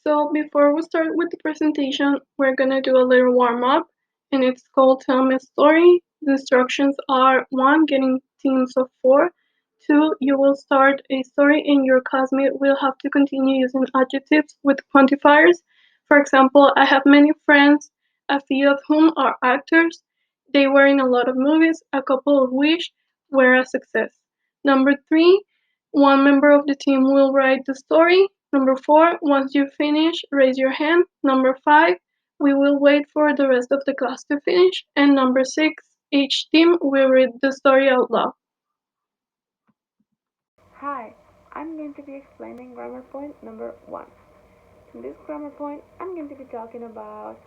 So before we start with the presentation, we're gonna do a little warm up, and it's called Tell Me a Story. The instructions are 1. Getting teams of 4. 2. You will start a story and your classmate will have to continue using adjectives with quantifiers. For example, I have many friends, a few of whom are actors. They were in a lot of movies, a couple of which were a success. Number 3, one member of the team will write the story. Number 4, once you finish, raise your hand. Number 5, we will wait for the rest of the class to finish. And number 6, each team will read the story out loud. Hi, I'm going to be explaining grammar point number 1. In this grammar point, I'm going to be talking about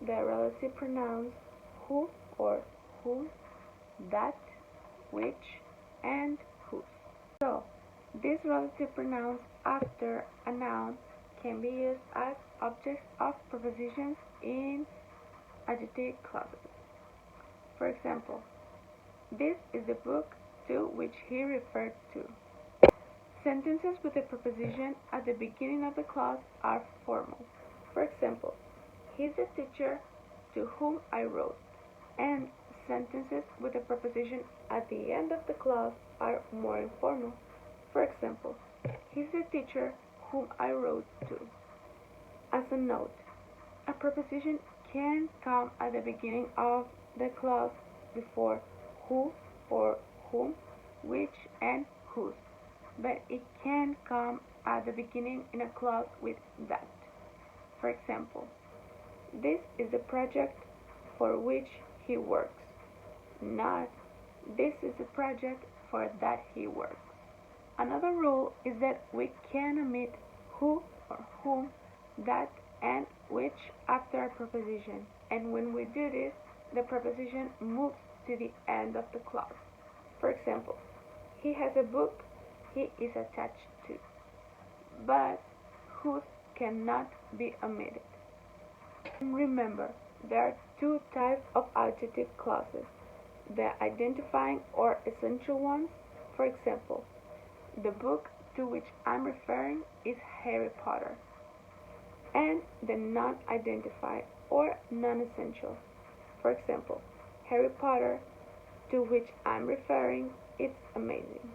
the relative pronouns who or whose, that, which, and whose. So, these relative pronouns after a noun can be used as objects of prepositions in adjective clauses. For example, this is the book to which he referred to. Sentences with a preposition at the beginning of the clause are formal. For example, he's the teacher to whom I wrote. And sentences with a preposition at the end of the clause are more informal. For example, he's the teacher whom I wrote to. As a note, a preposition can come at the beginning of the clause before who or whom, which, and whose, but it can come at the beginning in a clause with that. For example, this is the project for which he works, not this is the project for that he works. Another rule is that we can omit who or whom, that, and which after a preposition, and when we do this, the preposition moves to the end of the clause. For example, he has a book he is attached to, but whose cannot be omitted. And remember, there are two types of adjective clauses: the identifying or essential ones. For example, the book to which I'm referring is Harry Potter, and the non-identified or non-essential. For example, Harry Potter to which I'm referring is amazing.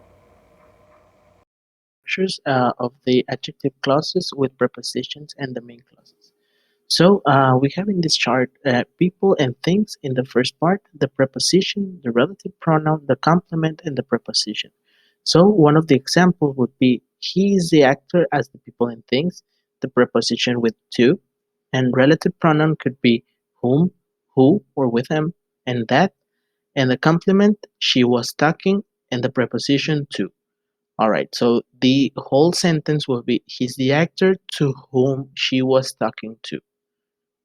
Structures of the adjective clauses with prepositions and the main clauses. So we have in this chart people and things in the first part, the preposition, the relative pronoun, the complement, and the preposition. So one of the examples would be he is the actor as the people and things, the preposition with to, and relative pronoun could be whom, who, or with him, and that, and the complement she was talking, and the preposition to. All right, so the whole sentence will be he's the actor to whom she was talking to.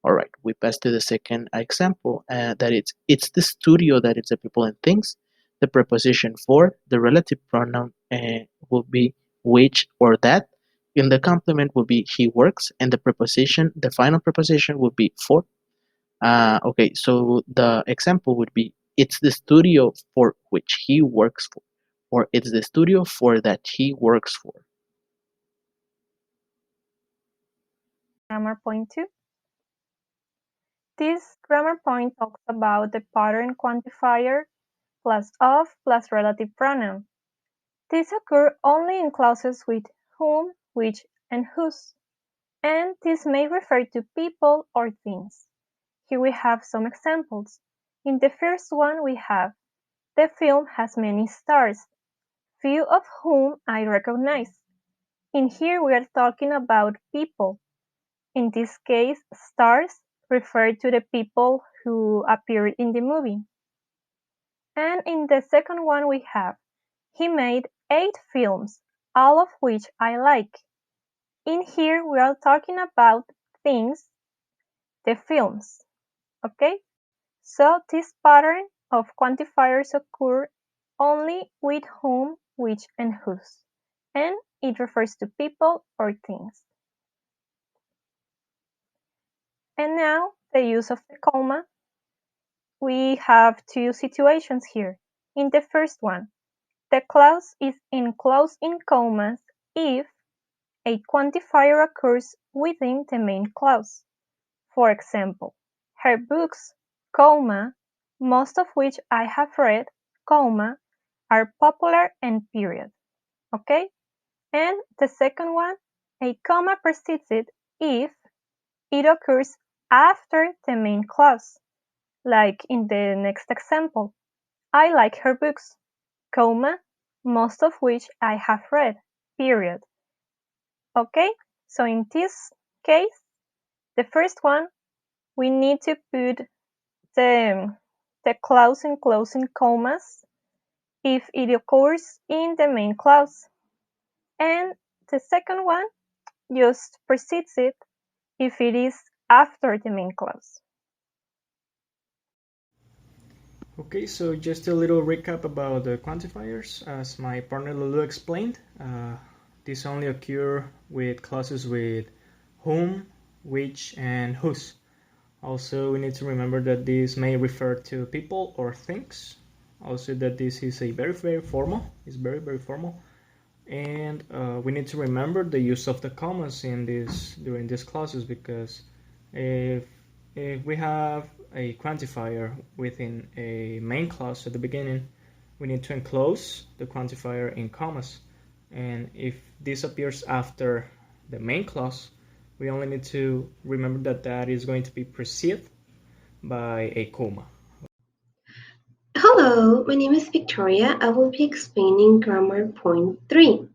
All right, we pass to the second example that it's the studio that it's the people and things. The preposition for, the relative pronoun will be which or that. In the complement will be he works, and the preposition, the final preposition will be for. Okay, so the example would be it's the studio for which he works for, or it's the studio for that he works for. Grammar point 2. This grammar point talks about the pattern quantifier plus of plus relative pronoun. These occur only in clauses with whom, which, and whose, and this may refer to people or things. Here we have some examples. In the first one we have, the film has many stars, few of whom I recognize. In here we are talking about people. In this case, stars refer to the people who appeared in the movie. And in the second one we have, he made 8 films, all of which I like. In here we are talking about things, the films. Okay? So this pattern of quantifiers occur only with whom, which, and whose, and it refers to people or things. And now the use of the comma. We have two situations here. In the first one, the clause is enclosed in commas if a quantifier occurs within the main clause. For example, her books, comma, most of which I have read, comma, are popular and period. Okay? And the second one, a comma precedes it if it occurs after the main clause, like in the next example. I like her books, comma, most of which I have read, period. Okay? So in this case, the first one, we need to put the, the clause and closing commas if it occurs in the main clause. And the second one just precedes it if it is after the main clause. Okay, so just a little recap about the quantifiers. As my partner Lulu explained, these only occur with clauses with whom, which, and whose. Also, we need to remember that this may refer to people or things. Also, that this is a very formal. It's very formal, and we need to remember the use of the commas in this during these clauses because if if we have a quantifier within a main clause at the beginning, we need to enclose the quantifier in commas, and if this appears after the main clause, we only need to remember that that is going to be preceded by a comma. Hello, my name is Victoria. I will be explaining grammar point 3.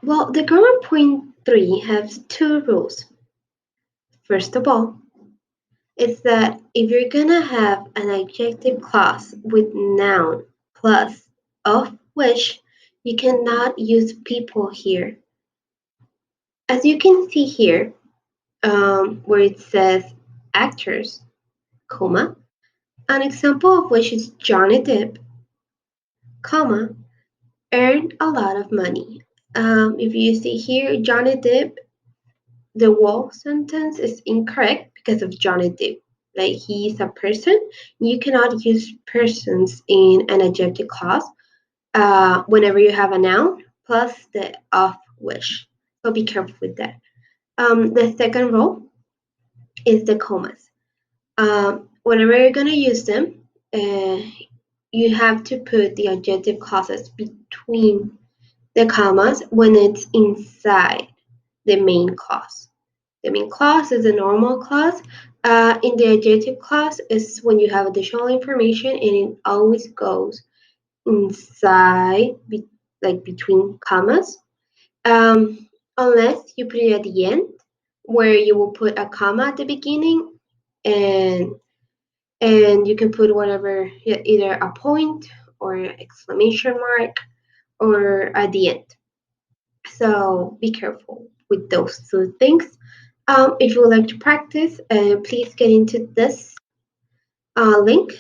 Well, the grammar point 3 has two rules. First of all, it's that if you're gonna have an adjective clause with noun plus of which, you cannot use people here. As you can see here, where it says actors, comma, an example of which is Johnny Depp, comma, earned a lot of money. If you see here, Johnny Depp, the whole sentence is incorrect because of Johnny Depp. Like he's a person. You cannot use persons in an adjective clause whenever you have a noun plus the of which. So be careful with that. The second rule is the commas. Whenever you're going to use them, uh, you have to put the adjective clauses between the commas when it's inside the main clause. The main clause is a normal clause. In the adjective clause is when you have additional information and it always goes inside, like between commas, unless you put it at the end, where you will put a comma at the beginning and and you can put whatever, either a point or exclamation mark or at the end. So be careful with those two things. If you would like to practice, please get into this link,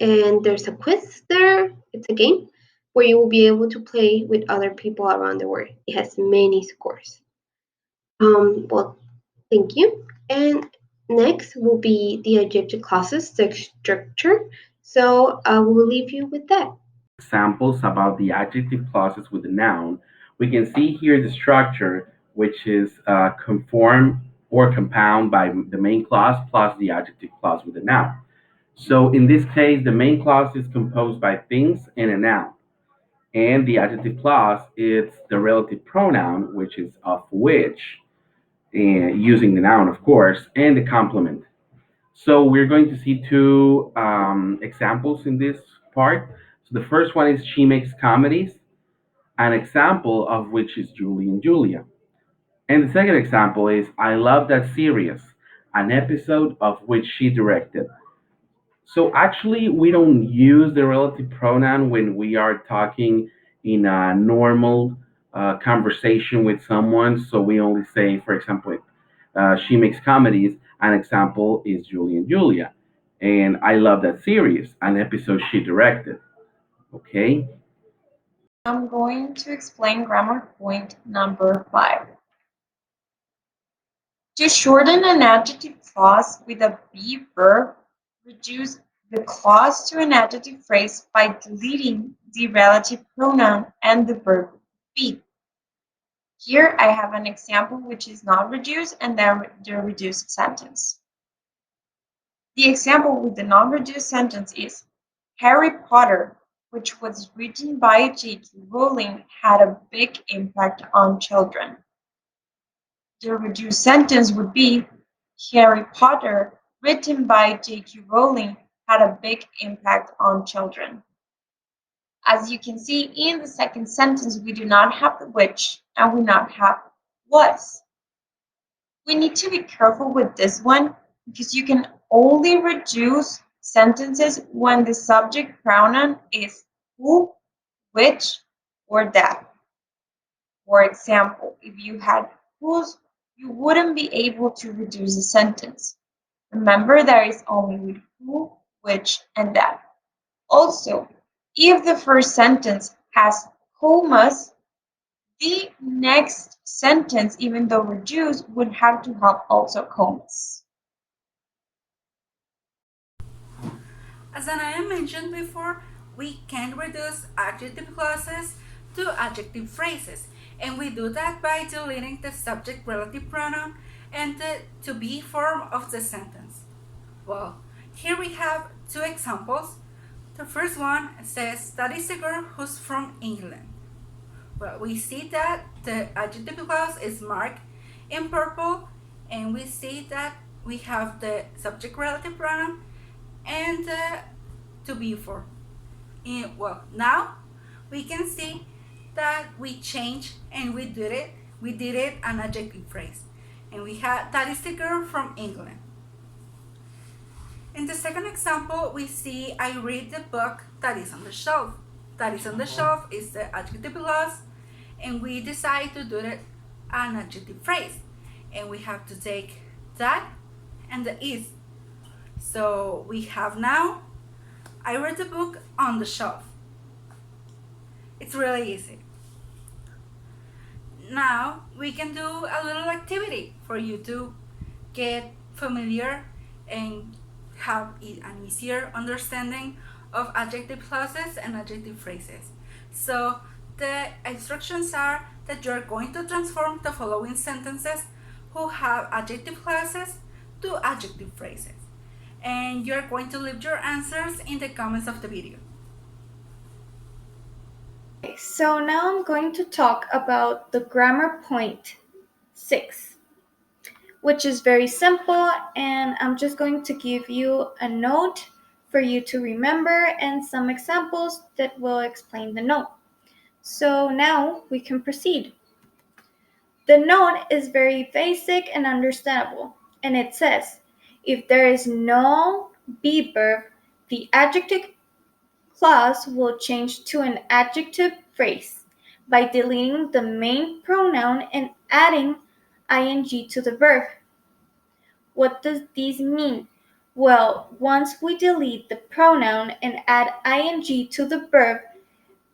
and there's a quiz there. It's a game where you will be able to play with other people around the world. It has many scores. Well, thank you. And next will be the adjective clauses, the structure. So I will leave you with that. Examples about the adjective clauses with the noun, we can see here the structure, which is conform or compound by the main clause plus the adjective clause with the noun. So in this case, the main clause is composed by things and a noun. And the adjective clause is the relative pronoun, which is of which, using the noun, of course, and the complement. So we're going to see two examples in this part. So the first one is she makes comedies, an example of which is Julie and Julia. And the second example is I love that series, an episode of which she directed. So actually, we don't use the relative pronoun when we are talking in a normal conversation with someone. So we only say, for example, she makes comedies. An example is Julie and Julia. And I love that series, an episode she directed. Okay. I'm going to explain grammar point number 5. To shorten an adjective clause with a be verb, reduce the clause to an adjective phrase by deleting the relative pronoun and the verb be. Here I have an example which is not reduced and then the reduced sentence. The example with the non-reduced sentence is Harry Potter, which was written by J.K. Rowling, had a big impact on children. The reduced sentence would be Harry Potter, written by J.K. Rowling, had a big impact on children. As you can see in the second sentence, we do not have the which and we not have was. We need to be careful with this one because you can only reduce sentences when the subject pronoun is who, which, or that. For example, if you had whose, you wouldn't be able to reduce a sentence. Remember, there is only with who, which, and that. Also, if the first sentence has commas, the next sentence, even though reduced, would have to have also commas. As I mentioned before, we can reduce adjective clauses to adjective phrases, and we do that by deleting the subject relative pronoun and the to be form of the sentence. Well, here we have two examples. The first one says that is a girl who's from England. Well, we see that the adjective clause is marked in purple, and we see that we have the subject relative pronoun and the to be for. Well, now we can see that we changed and we did it. We did it an adjective phrase, and we had that is the girl from England. In the second example, we see I read the book that is on the shelf. That is on the shelf is the adjective clause, and we decide to do it an adjective phrase, and we have to take that and the is. So we have now I read the book on the shelf. It's really easy. Now we can do a little activity for you to get familiar and have an easier understanding of adjective clauses and adjective phrases. So the instructions are that you're going to transform the following sentences who have adjective clauses to adjective phrases. And you're going to leave your answers in the comments of the video. So now I'm going to talk about the grammar point 6, which is very simple, and I'm just going to give you a note for you to remember and some examples that will explain the note. So now we can proceed. The note is very basic and understandable, and it says, if there is no be verb, the adjective clause will change to an adjective phrase by deleting the main pronoun and adding ing to the verb. What does this mean? Well, once we delete the pronoun and add ing to the verb,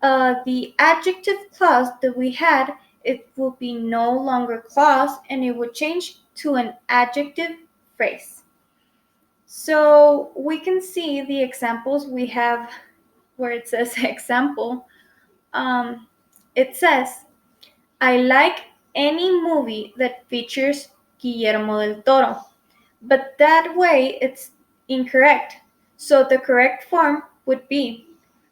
the adjective clause that we had, it will be no longer clause and it will change to an adjective phrase. So we can see the examples we have where it says example. It says, I like any movie that features Guillermo del Toro. But that way it's incorrect. So the correct form would be,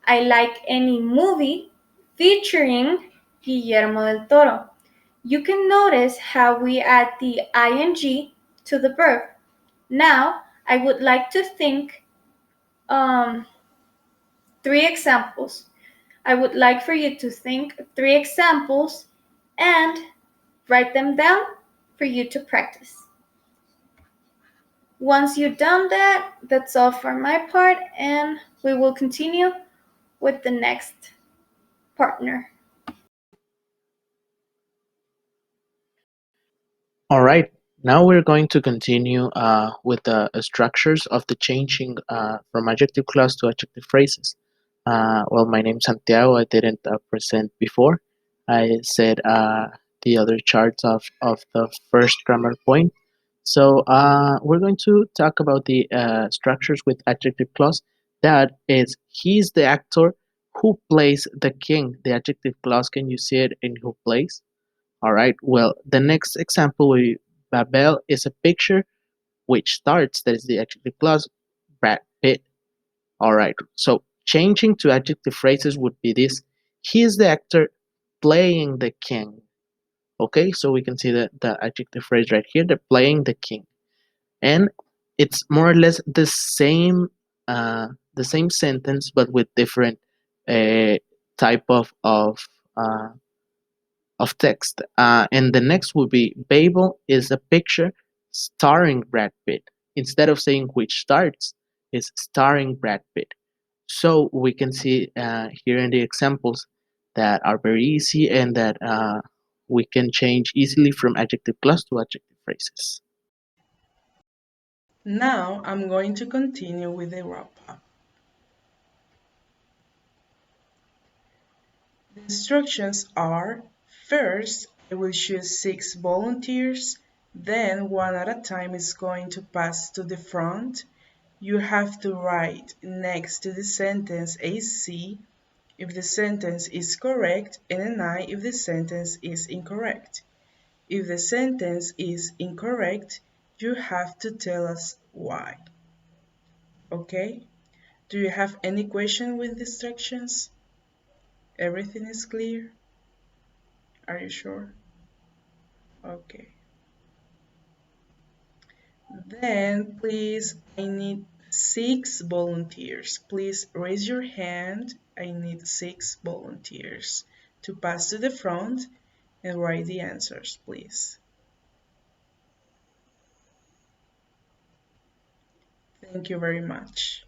I like any movie featuring Guillermo del Toro. You can notice how we add the ing to the verb. Now, I would like to think um, 3 examples. I would like for you to think 3 examples and write them down for you to practice. Once you've done that, that's all for my part, and we will continue with the next partner. All right, now we're going to continue with the structures of the changing from adjective clause to adjective phrases. Well, my name's Santiago. I didn't present before. I said the other charts of the first grammar point. So we're going to talk about the structures with adjective clause. That is, he's the actor who plays the king. The adjective clause, can you see it in who plays? All right. Well, the next example with Babel is a picture which starts, that is the adjective clause, Brad Pitt. All right. So changing to adjective phrases would be this: he is the actor playing the king. Okay, so we can see the adjective phrase right here, the playing the king. And it's more or less the same sentence but with different uh, type uh, of text. And the next would be Babel is a picture starring Brad Pitt. Instead of saying which starts, is starring Brad Pitt. So we can see here in the examples that are very easy and that we can change easily from adjective clause to adjective phrases. Now I'm going to continue with the wrap-up. The instructions are: first, I will choose 6 volunteers, then one at a time is going to pass to the front. You have to write next to the sentence a C if the sentence is correct and an I if the sentence is incorrect. If the sentence is incorrect, you have to tell us why. Okay? Do you have any question with the instructions? Everything is clear? Are you sure? Okay. Then please, I need 6 volunteers. Please raise your hand. I need 6 volunteers to pass to the front and write the answers, please. Thank you very much.